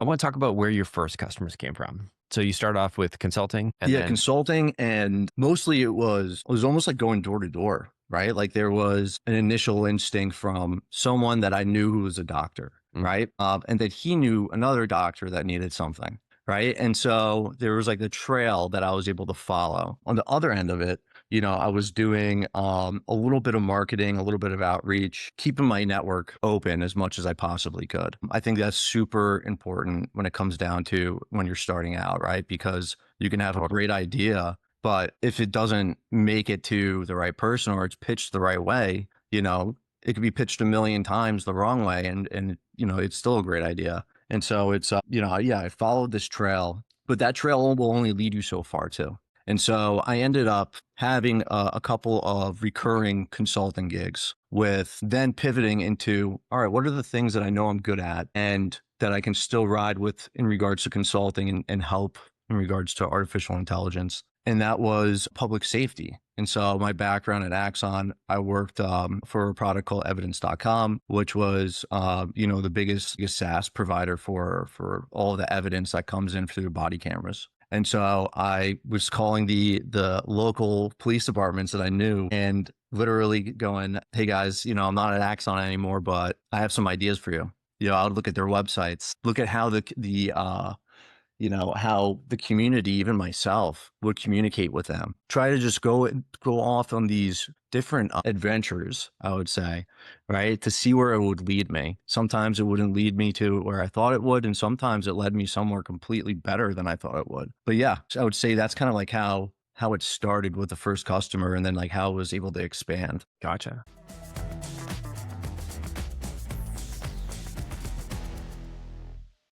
want to talk about where your first customers came from. So you start off with consulting and Yeah, then, consulting, and mostly it was almost like going door to door, right? Like there was an initial instinct from someone that I knew who was a doctor, mm, right? And that he knew another doctor that needed something, right? And so there was like the trail that I was able to follow. On the other end of it, I was doing a little bit of marketing, a little bit of outreach, keeping my network open as much as I possibly could. I think that's super important when it comes down to when you're starting out, right? Because you can have a great idea, but if it doesn't make it to the right person or it's pitched the right way, it could be pitched a million times the wrong way, and it's still a great idea. And so yeah, I followed this trail, but that trail will only lead you so far too. And so I ended up having a couple of recurring consulting gigs with then pivoting into, all right, what are the things that I know I'm good at and that I can still ride with in regards to consulting and help in regards to artificial intelligence. And that was public safety. And so my background at Axon, I worked for a product called evidence.com, which was, the biggest SaaS provider for all the evidence that comes in through body cameras. And so I was calling the local police departments that I knew and literally going, hey guys, I'm not at Axon anymore, but I have some ideas for you. I would look at their websites, look at how how the community, even myself, would communicate with them. Try to just go off on these different adventures, I would say, right? To see where it would lead me. Sometimes it wouldn't lead me to where I thought it would, and sometimes it led me somewhere completely better than I thought it would. But yeah, I would say that's kind of like how it started with the first customer and then like how it was able to expand. gotcha.